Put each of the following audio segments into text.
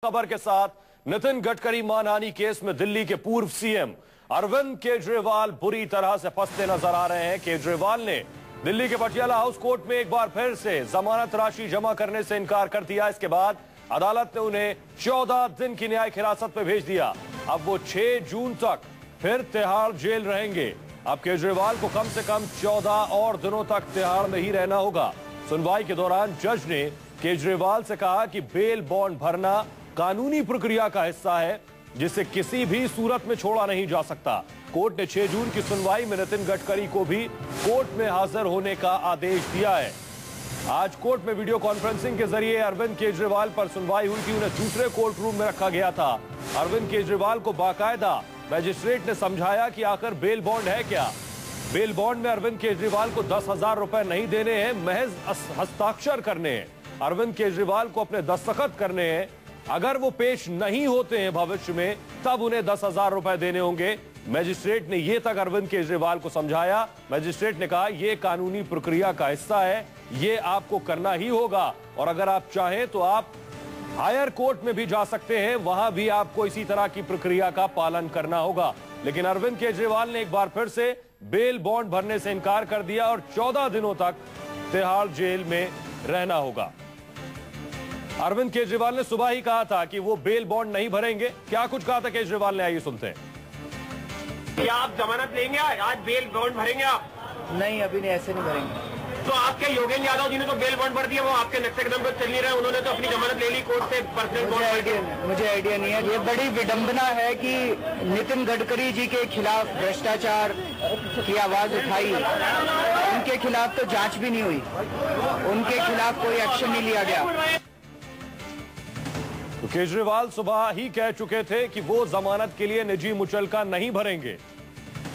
खबर के साथ नितिन गडकरी मानहानि केस में दिल्ली के पूर्व सीएम अरविंद केजरीवाल बुरी तरह से फंसते नजर आ रहे हैं। केजरीवाल ने दिल्ली के पटियाला हाउस कोर्ट में एक बार फिर से जमानत राशि जमा करने से इनकार कर दिया। इसके बाद अदालत ने उन्हें 14 दिन की न्यायिक हिरासत में भेज दिया। अब वो 6 जून तक फिर तिहाड़ जेल रहेंगे। अब केजरीवाल को कम से कम 14 और दिनों तक तिहाड़ में ही रहना होगा। सुनवाई के दौरान जज ने केजरीवाल से कहा कि बेल बॉन्ड भरना कानूनी प्रक्रिया का हिस्सा है, जिसे किसी भी सूरत में छोड़ा नहीं जा सकता। कोर्ट ने 6 जून की सुनवाई में नितिन गडकरी को भी कोर्ट में हाजिर होने का आदेश दिया है। आज कोर्ट में वीडियो कॉन्फ्रेंसिंग के जरिए अरविंद केजरीवाल पर सुनवाई हुई थी। उन्हें दूसरे कोर्ट रूम में रखा गया था। अरविंद केजरीवाल को बाकायदा मजिस्ट्रेट ने समझाया कि आखिर बेल बॉन्ड है क्या। बेल बॉन्ड में अरविंद केजरीवाल को 10,000 रुपए नहीं देने हैं, महज हस्ताक्षर करने हैं। अरविंद केजरीवाल को अपने दस्तखत करने हैं। अगर वो पेश नहीं होते हैं भविष्य में, तब उन्हें 10,000 रुपए देने होंगे। मजिस्ट्रेट ने यह तक अरविंद केजरीवाल को समझाया। मजिस्ट्रेट ने कहा यह कानूनी प्रक्रिया का हिस्सा है, ये आपको करना ही होगा, और अगर आप चाहें तो आप हायर कोर्ट में भी जा सकते हैं, वहां भी आपको इसी तरह की प्रक्रिया का पालन करना होगा। लेकिन अरविंद केजरीवाल ने एक बार फिर से बेल बॉन्ड भरने से इनकार कर दिया और 14 दिनों तक तिहाड़ जेल में रहना होगा। अरविंद केजरीवाल ने सुबह ही कहा था कि वो बेल बॉन्ड नहीं भरेंगे। क्या कुछ कहा था केजरीवाल ने, आइए सुनते हैं। क्या आप जमानत लेंगे? आज बेल बॉन्ड भरेंगे आप? नहीं, अभी नहीं, ऐसे नहीं भरेंगे। तो आपके योगेंद्र यादव जी ने तो बेल बॉन्ड भर दिया, वो आपके नक्शे कदम पर चल नहीं रहे, उन्होंने तो अपनी जमानत ले ली कोर्ट से। मुझे आइडिया नहीं है। ये बड़ी विडंबना है कि नितिन गडकरी जी के खिलाफ भ्रष्टाचार की आवाज उठाई, उनके खिलाफ तो जांच भी नहीं हुई, उनके खिलाफ कोई एक्शन नहीं लिया गया। तो केजरीवाल सुबह ही कह चुके थे कि वो जमानत के लिए निजी मुचलका नहीं भरेंगे।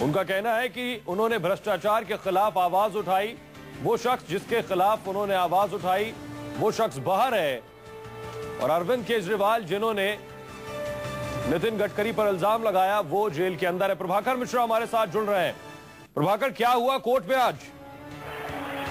उनका कहना है कि उन्होंने भ्रष्टाचार के खिलाफ आवाज उठाई। वो शख्स जिसके खिलाफ उन्होंने आवाज उठाई वो शख्स बाहर है, और अरविंद केजरीवाल जिन्होंने नितिन गडकरी पर इल्जाम लगाया वो जेल के अंदर है। प्रभाकर मिश्रा हमारे साथ जुड़ रहे हैं। प्रभाकर, क्या हुआ कोर्ट में आज?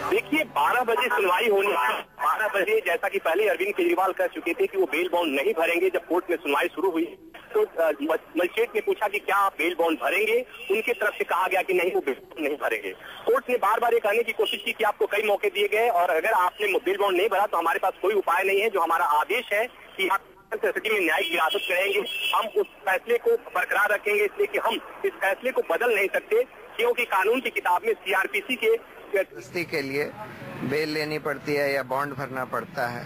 देखिए, 12 बजे सुनवाई होनी है। 12 बजे, जैसा कि पहले अरविंद केजरीवाल कह चुके थे कि वो बेल बॉन्ड नहीं भरेंगे। जब कोर्ट में सुनवाई शुरू हुई तो मजिस्ट्रेट ने पूछा कि क्या आप बेल बॉन्ड भरेंगे। उनके तरफ से कहा गया कि नहीं, वो बेल बॉन्ड नहीं भरेंगे। कोर्ट ने बार बार ये कहने की कोशिश की कि आपको कई मौके दिए गए, और अगर आपने बेल बॉन्ड नहीं भरा तो हमारे पास कोई उपाय नहीं है। जो हमारा आदेश है कि आप स्थिति में न्यायिक हिरासत करेंगे, हम उस फैसले को बरकरार रखेंगे, इसलिए कि हम इस फैसले को बदल नहीं सकते, क्योंकि कानून की किताब में सीआरपीसी के लिए बेल लेनी पड़ती है या बॉन्ड भरना पड़ता है,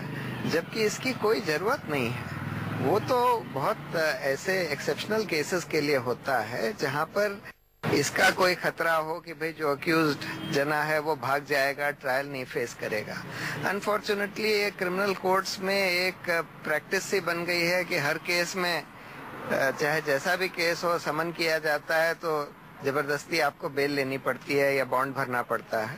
जबकि इसकी कोई जरूरत नहीं है। वो तो बहुत ऐसे एक्सेप्शनल केसेस के लिए होता है जहां पर इसका कोई खतरा हो कि भाई जो अक्यूज्ड जना है वो भाग जाएगा, ट्रायल नहीं फेस करेगा। अनफॉर्चुनेटली ये क्रिमिनल कोर्ट्स में एक प्रैक्टिस सी बन गई है कि हर केस में चाहे जैसा भी केस हो, समन किया जाता है तो जबरदस्ती आपको बेल लेनी पड़ती है या बॉन्ड भरना पड़ता है।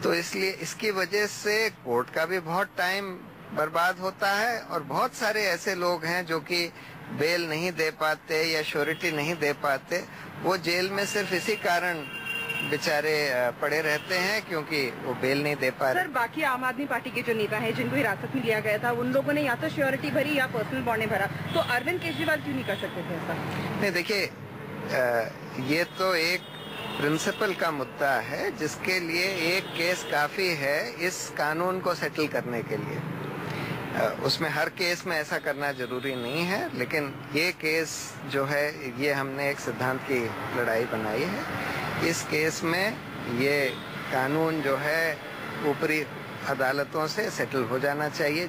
तो इसलिए इसकी वजह से कोर्ट का भी बहुत टाइम बर्बाद होता है, और बहुत सारे ऐसे लोग हैं जो कि बेल नहीं दे पाते या श्योरिटी नहीं दे पाते। वो जेल में सिर्फ इसी कारण बेचारे पड़े रहते हैं क्योंकि वो बेल नहीं दे पा रहे। सर, बाकी आम आदमी पार्टी के जो नेता हैं जिनको हिरासत में लिया गया था, उन लोगों ने या तो श्योरिटी भरी या पर्सनल बॉन्ड भरा, तो अरविंद केजरीवाल क्यों नहीं कर सकते थे ऐसा? नहीं, देखिए, ये तो एक प्रिंसिपल का मुद्दा है जिसके लिए एक केस काफी है इस कानून को सेटल करने के लिए। उसमें हर केस में ऐसा करना जरूरी नहीं है, लेकिन ये केस जो है ये हमने एक सिद्धांत की लड़ाई बनाई है। इस केस में ये कानून जो है ऊपरी अदालतों से सेटल हो जाना चाहिए।